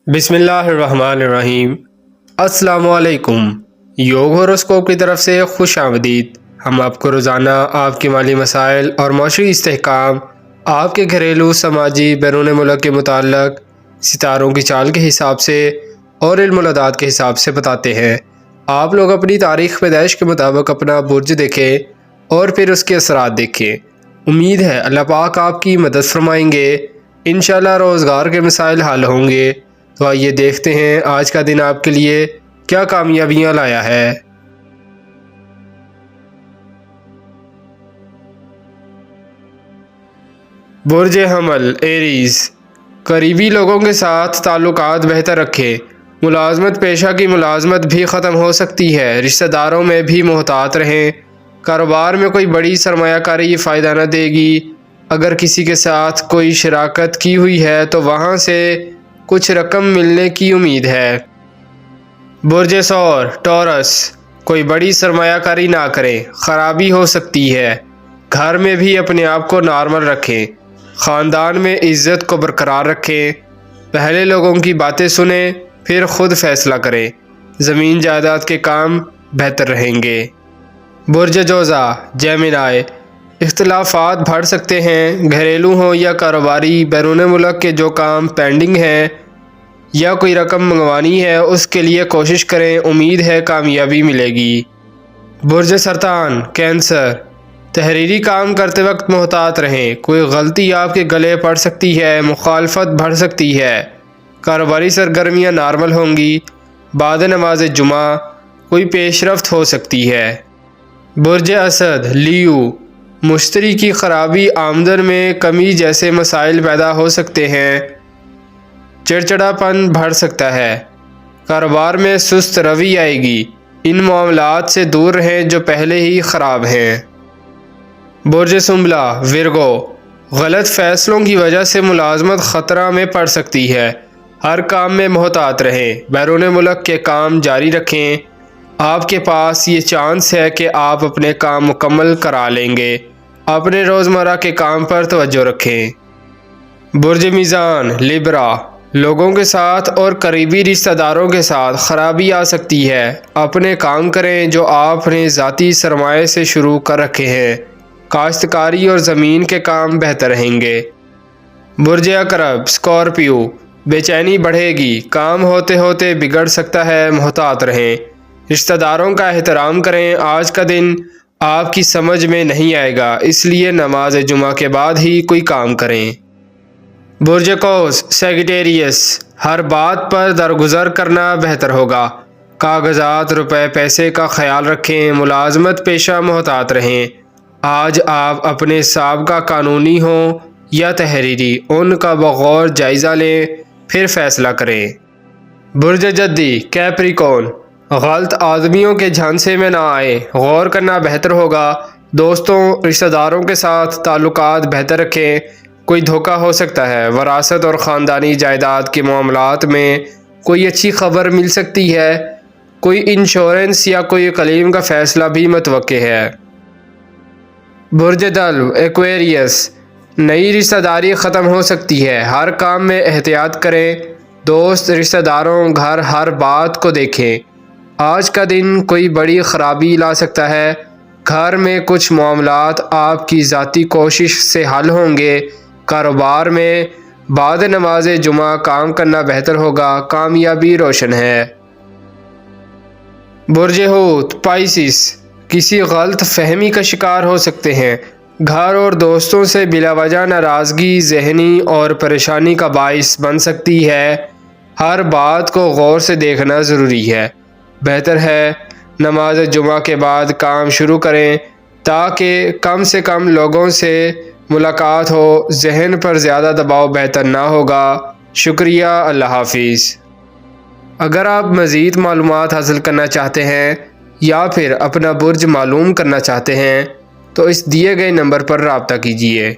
بسم اللہ الرحمن الرحیم۔ السلام علیکم۔ یوگ ہوروسکوپ کی طرف سے خوش آمدید۔ ہم آپ کو روزانہ آپ کے مالی مسائل اور معاشی استحکام، آپ کے گھریلو، سماجی، بیرون ملک کے متعلق ستاروں کی چال کے حساب سے اور علم العداد کے حساب سے بتاتے ہیں۔ آپ لوگ اپنی تاریخ پیدائش کے مطابق اپنا برج دیکھیں اور پھر اس کے اثرات دیکھیں۔ امید ہے اللہ پاک آپ کی مدد فرمائیں گے۔ انشاءاللہ روزگار کے مسائل حل ہوں گے۔ تو آئیے دیکھتے ہیں آج کا دن آپ کے لیے کیا کامیابیاں لایا ہے۔ برج حمل ایریز، قریبی لوگوں کے ساتھ تعلقات بہتر رکھیں۔ ملازمت پیشہ کی ملازمت بھی ختم ہو سکتی ہے۔ رشتہ داروں میں بھی محتاط رہیں۔ کاروبار میں کوئی بڑی سرمایہ کاری فائدہ نہ دے گی۔ اگر کسی کے ساتھ کوئی شراکت کی ہوئی ہے تو وہاں سے کچھ رقم ملنے کی امید ہے۔ برج ثور ٹورس، کوئی بڑی سرمایہ کاری نہ کریں، خرابی ہو سکتی ہے۔ گھر میں بھی اپنے آپ کو نارمل رکھیں۔ خاندان میں عزت کو برقرار رکھیں۔ پہلے لوگوں کی باتیں سنیں پھر خود فیصلہ کریں۔ زمین جائیداد کے کام بہتر رہیں گے۔ برج جوزا جیمنائی، اختلافات بڑھ سکتے ہیں۔ گھریلو ہوں یا کاروباری، بیرون ملک کے جو کام پینڈنگ ہیں یا کوئی رقم منگوانی ہے اس کے لیے کوشش کریں، امید ہے کامیابی ملے گی۔ برج سرطان کینسر، تحریری کام کرتے وقت محتاط رہیں۔ کوئی غلطی آپ کے گلے پڑ سکتی ہے، مخالفت بڑھ سکتی ہے۔ کاروباری سرگرمیاں نارمل ہوں گی۔ بعد نماز جمعہ کوئی پیش رفت ہو سکتی ہے۔ برج اسد لیو، مشتری کی خرابی، آمدن میں کمی جیسے مسائل پیدا ہو سکتے ہیں۔ چڑچڑاپن بڑھ سکتا ہے۔ کاروبار میں سست روی آئے گی۔ ان معاملات سے دور رہیں جو پہلے ہی خراب ہیں۔ برج سنبلہ ورگو، غلط فیصلوں کی وجہ سے ملازمت خطرہ میں پڑ سکتی ہے۔ ہر کام میں محتاط رہیں۔ بیرون ملک کے کام جاری رکھیں۔ آپ کے پاس یہ چانس ہے کہ آپ اپنے کام مکمل کرا لیں گے۔ اپنے روزمرہ کے کام پر توجہ رکھیں۔ برج میزان لیبرا، لوگوں کے ساتھ اور قریبی رشتہ داروں کے ساتھ خرابی آ سکتی ہے۔ اپنے کام کریں جو آپ نے ذاتی سرمایہ سے شروع کر رکھے ہیں۔ کاشتکاری اور زمین کے کام بہتر رہیں گے۔ برج عقرب اسکارپیو، بے چینی بڑھے گی۔ کام ہوتے ہوتے بگڑ سکتا ہے، محتاط رہیں۔ رشتہ داروں کا احترام کریں۔ آج کا دن آپ کی سمجھ میں نہیں آئے گا، اس لیے نماز جمعہ کے بعد ہی کوئی کام کریں۔ برج قوس سیگیٹیریس، ہر بات پر درگزر کرنا بہتر ہوگا۔ کاغذات، روپے پیسے کا خیال رکھیں۔ ملازمت پیشہ محتاط رہیں۔ آج آپ اپنے سابقہ قانونی ہوں یا تحریری، ان کا بغور جائزہ لیں پھر فیصلہ کریں۔ برج جدی کیپریکون، غلط آدمیوں کے جھانسے میں نہ آئے، غور کرنا بہتر ہوگا۔ دوستوں، رشتہ داروں کے ساتھ تعلقات بہتر رکھیں۔ کوئی دھوکہ ہو سکتا ہے۔ وراثت اور خاندانی جائیداد کے معاملات میں کوئی اچھی خبر مل سکتی ہے۔ کوئی انشورنس یا کوئی کلیم کا فیصلہ بھی متوقع ہے۔ برج دلو ایکویریس، نئی رشتہ داری ختم ہو سکتی ہے۔ ہر کام میں احتیاط کریں۔ دوست، رشتہ داروں، گھر، ہر بات کو دیکھیں۔ آج کا دن کوئی بڑی خرابی لا سکتا ہے۔ گھر میں کچھ معاملات آپ کی ذاتی کوشش سے حل ہوں گے۔ کاروبار میں بعد نماز جمعہ کام کرنا بہتر ہوگا، کامیابی روشن ہے۔ برج حوت پائسس، کسی غلط فہمی کا شکار ہو سکتے ہیں۔ گھر اور دوستوں سے بلا وجہ ناراضگی ذہنی اور پریشانی کا باعث بن سکتی ہے۔ ہر بات کو غور سے دیکھنا ضروری ہے۔ بہتر ہے نماز جمعہ کے بعد کام شروع کریں تاکہ کم سے کم لوگوں سے ملاقات ہو۔ ذہن پر زیادہ دباؤ بہتر نہ ہوگا۔ شکریہ، اللہ حافظ۔ اگر آپ مزید معلومات حاصل کرنا چاہتے ہیں یا پھر اپنا برج معلوم کرنا چاہتے ہیں تو اس دیے گئے نمبر پر رابطہ کیجیے۔